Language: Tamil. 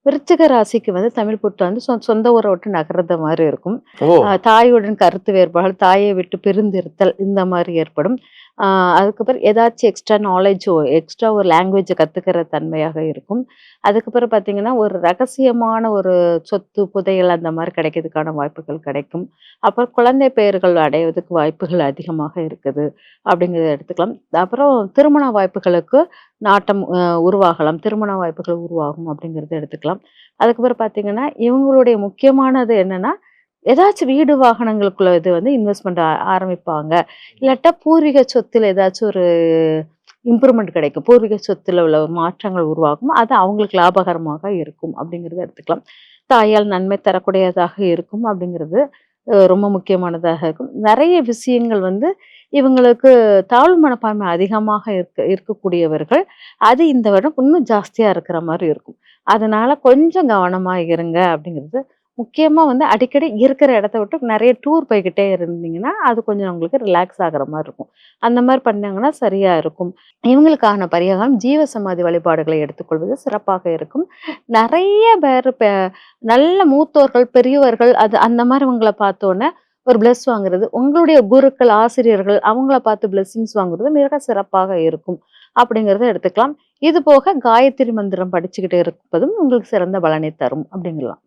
விருச்சிக ராசிக்கு வந்து தமிழ் புத்தாண்டு சொந்த ஊரை விட்டு நகர்றது மாரி இருக்கும். ஓ! தாயுடன் கருத்து வேறுபாடு, தாயை விட்டு பிரிந்திருத்தல் இந்த மாரி ஏற்படும். அ அதுக்கப்புறம் ஏதாச்சும் எக்ஸ்ட்ரா ஒரு லாங்குவேஜ கத்துக்கிற தன்மையாக இருக்கும். அதுக்கப்புறம் பார்த்தீங்கன்னா, ஒரு ரகசியமான ஒரு சொத்து, புதையல் அந்த மாரி கிடைக்கிறதுக்கான வாய்ப்புகள் கிடைக்கும். அப்புறம் குழந்தை பெயர்கள் அடைவதற்கு வாய்ப்புகள் அதிகமாக இருக்குது, அப்படிங்கிறத எடுத்துக்கலாம். அப்புறம் திருமண வாய்ப்புகளுக்கு நாட்டம் உருவாகலாம். திருமண வாய்ப்புகள் உருவாகும் அப்படிங்கிறத எடுத்துக்கலாம். அதுக்கப்புறம் பார்த்தீங்கன்னா, இவங்களுடைய முக்கியமானது என்னன்னா, ஏதாச்சும் வீடு வாகனங்களுக்குள்ள இது வந்து இன்வெஸ்ட்மென்ட் ஆரம்பிப்பாங்க. இல்லாட்டா பூர்வீக சொத்துல ஏதாச்சும் ஒரு இம்ப்ரூவ்மெண்ட் கிடைக்கும். பூர்வீக சொத்துல உள்ள மாற்றங்கள் உருவாகும். அது அவங்களுக்கு லாபகரமாக இருக்கும் அப்படிங்கிறத எடுத்துக்கலாம். தாயால் நன்மை தரக்கூடியதாக இருக்கும் அப்படிங்கிறது ரொம்ப முக்கியமானதாக இருக்கும். நெறைய விஷயங்கள் வந்து இவங்களுக்கு தாழ்வு மனப்பான்மை அதிகமாக இருக்கக்கூடியவர்கள். அது இந்த வருடம் இன்னும் ஜாஸ்தியா இருக்கிற மாரி இருக்கும். அதனால கொஞ்சம் கவனமா இருங்க அப்படிங்கிறது. முக்கியமா வந்து அடிக்கடி இருக்கிற இடத்த விட்டு நெறைய டூர் போய்க்கிட்டே இருந்தீங்கன்னா, அது கொஞ்சம் உங்களுக்கு ரிலாக்ஸ் ஆகுற மாரி இருக்கும். அந்த மாரி பண்ணாங்கன்னா சரியா இருக்கும். இவங்களுக்கான பரிகாரம் ஜீவ சமாதி வழிபாடுகளை எடுத்துக்கொள்வது சிறப்பாக இருக்கும். நெறைய பேர் நல்ல மூத்தோர்கள், பெரியவர்கள் அந்த மாரிவங்கள பார்த்தோனே ஒரு வாங்குறது. உங்களுடைய குருக்கள், ஆசிரியர்கள் அவங்கள பார்த்து பிளெஸ்ஸிங்ஸ் வாங்குறது மிக சிறப்பாக இருக்கும். அப்படிங்கிறத எடுத்துக்கலாம். இது போக காயத்ரி மந்திரம் படிச்சுக்கிட்டு இருப்பதும் உங்களுக்கு சிறந்த பலனை தரும் அப்படிங்கலாம்.